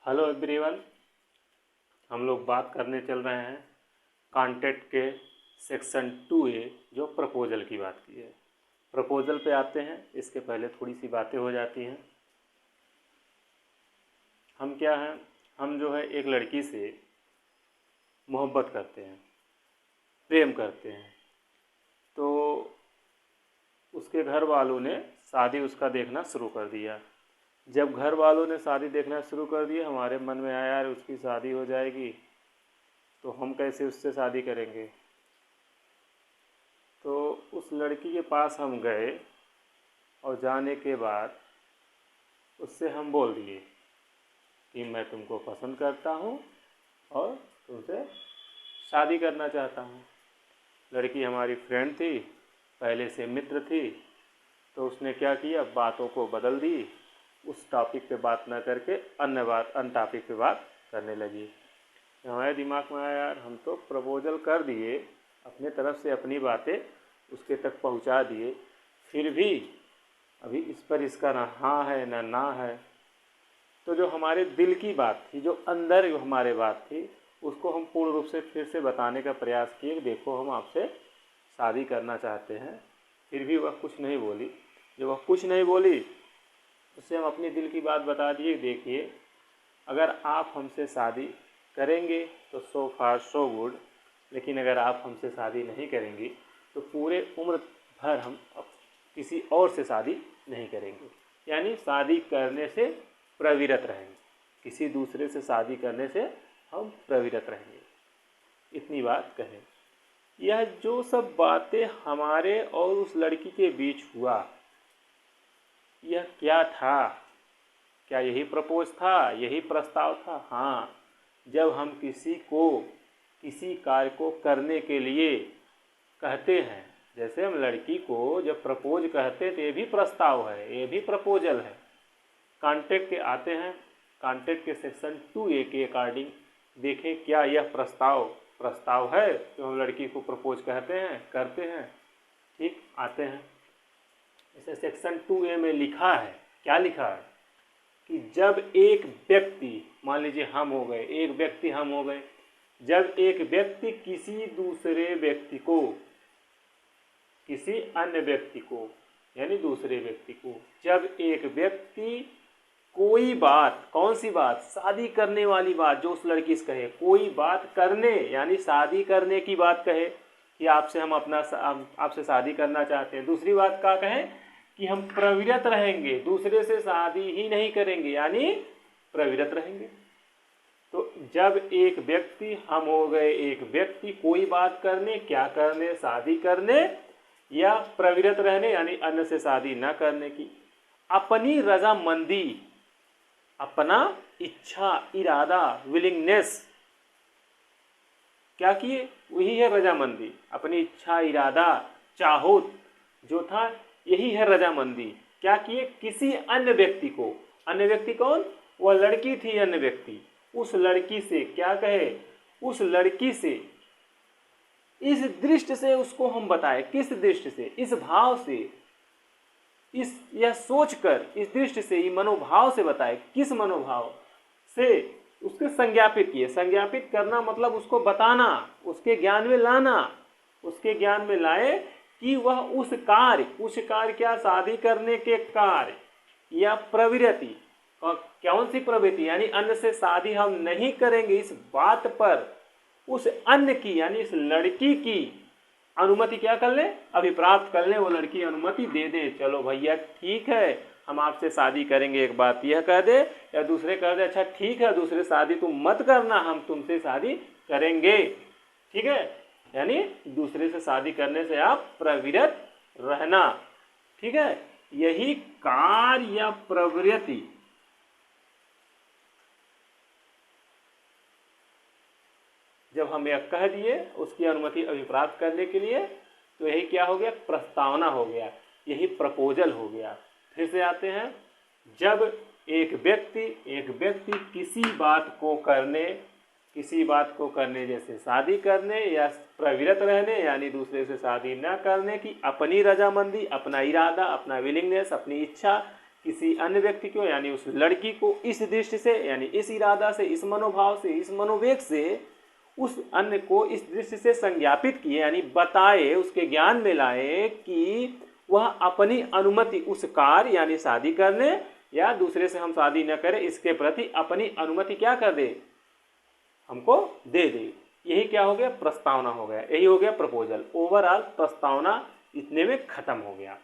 Hello everyone. हम लोग बात करने चल रहे हैं कॉन्ट्रैक्ट के सेक्शन 2A जो प्रपोजल की बात की है। प्रपोजल पे आते हैं, इसके पहले थोड़ी सी बातें हो जाती हैं। हम क्या हैं, हम जो है एक लड़की से मोहब्बत करते हैं, प्रेम करते हैं, तो उसके घर वालों ने शादी उसका देखना शुरू कर दिया। जब घर वालों ने शादी देखना शुरू कर दिया, हमारे मन में आया यार उसकी शादी हो जाएगी तो हम कैसे उससे शादी करेंगे। तो उस लड़की के पास हम गए और जाने के बाद उससे हम बोल दिए कि मैं तुमको पसंद करता हूँ और तुमसे शादी करना चाहता हूँ। लड़की हमारी फ्रेंड थी, पहले से मित्र थी, तो उसने क्या किया, बातों को बदल दी, उस टॉपिक पे बात ना करके अन्य टॉपिक पे बात करने लगी। हमारे दिमाग में आया यार हम तो प्रपोजल कर दिए, अपने तरफ से अपनी बातें उसके तक पहुंचा दिए, फिर भी अभी इस पर इसका ना हाँ है ना है। तो जो हमारे दिल की बात थी, जो अंदर जो हमारे बात थी, उसको हम पूर्ण रूप से फिर से बताने का प्रयास किए। देखो हम आपसे शादी करना चाहते हैं, फिर भी वह कुछ नहीं बोली। जब वह कुछ नहीं बोली, उससे हम अपने दिल की बात बता दिए। देखिए, अगर आप हमसे शादी करेंगे तो सो फार सो गुड, लेकिन अगर आप हमसे शादी नहीं करेंगी तो पूरे उम्र भर हम किसी और से शादी नहीं करेंगे। यानी शादी करने से प्रविरत रहेंगे, किसी दूसरे से शादी करने से हम प्रविरत रहेंगे। इतनी बात कहें। यह जो सब बातें हमारे और उस लड़की के बीच हुआ, यह क्या था? क्या यही प्रपोज था, यही प्रस्ताव था? हाँ, जब हम किसी को किसी कार्य को करने के लिए कहते हैं, जैसे हम लड़की को जब प्रपोज कहते तो ये भी प्रस्ताव है, ये भी प्रपोजल है। कॉन्ट्रैक्ट के आते हैं, कॉन्ट्रैक्ट के सेक्शन 2A के अकॉर्डिंग देखें क्या यह प्रस्ताव है जो हम लड़की को प्रपोज कहते हैं, करते हैं। ठीक, आते हैं। इसे सेक्शन 2A में लिखा है, क्या लिखा है कि जब एक व्यक्ति, मान लीजिए हम हो गए, एक व्यक्ति हम हो गए, जब एक व्यक्ति किसी दूसरे व्यक्ति को, किसी अन्य व्यक्ति को, यानी दूसरे व्यक्ति को, जब एक व्यक्ति कोई बात, कौन सी बात, शादी करने वाली बात, जो उस लड़की से कहे, कोई बात करने यानी शादी करने की बात कहे कि आपसे हम आपसे शादी करना चाहते हैं। दूसरी बात क्या कहें कि हम प्रविरत रहेंगे, दूसरे से शादी ही नहीं करेंगे, यानी प्रविरत रहेंगे। तो जब एक व्यक्ति, हम हो गए एक व्यक्ति, कोई बात करने, क्या करने, शादी करने या प्रविरत रहने यानी अन्य से शादी न करने की, अपनी रजामंदी, अपना इच्छा, इरादा, विलिंगनेस, क्या किए, वही है रजामंदी। अपनी इच्छा, इरादा, चाहोत जो था, यही है रजामंदी। क्या किए, किसी अन्य व्यक्ति को, अन्य व्यक्ति कौन, वह लड़की थी, अन्य व्यक्ति, उस लड़की से क्या कहे, उस लड़की से इस दृष्टि से उसको हम बताए, किस दृष्टि से, इस भाव से, इस यह सोचकर, इस दृष्टि से, ये मनोभाव से बताए। किस मनोभाव से, उसके संज्ञापित किए। संज्ञापित करना मतलब उसको बताना, उसके ज्ञान में लाना, उसके ज्ञान में लाए कि वह उस कार्य क्या, शादी करने के कार्य या प्रवृत्ति, कौन सी प्रवृत्ति, यानी अन्य से शादी हम नहीं करेंगे, इस बात पर उस अन्य की यानी इस लड़की की अनुमति क्या कर ले, अभिप्राप्त कर ले, वो लड़की अनुमति दे दे। चलो भैया ठीक है, हम आपसे शादी करेंगे, एक बात यह कह दे, या दूसरे कह दे अच्छा ठीक है, दूसरे शादी तुम मत करना, हम तुमसे शादी करेंगे। ठीक है, यानी दूसरे से शादी करने से आप प्रविरत रहना। ठीक है, यही कार्य या प्रवृत्ति जब हम यह कह दिए उसकी अनुमति अभिप्राप्त करने के लिए, तो यही क्या हो गया, प्रस्तावना हो गया, यही प्रपोजल हो गया। फिर से आते हैं, जब एक व्यक्ति किसी बात को करने जैसे शादी करने या प्रविरत रहने यानी दूसरे से शादी न करने की अपनी रजामंदी, अपना इरादा, अपना विलिंगनेस, अपनी इच्छा किसी अन्य व्यक्ति को यानी उस लड़की को इस दृष्टि से यानी इस इरादा से, इस मनोभाव से, इस मनोवेग से उस अन्य को इस दृष्टि से संज्ञापित किए यानी बताए, उसके ज्ञान में लाए कि वह अपनी अनुमति उस कार्य यानी शादी करने या दूसरे से हम शादी न करें इसके प्रति अपनी अनुमति क्या कर दे, हमको दे दे। यही क्या हो गया, प्रस्तावना हो गया, यही हो गया प्रपोजल। ओवरऑल प्रस्तावना इतने में खत्म हो गया।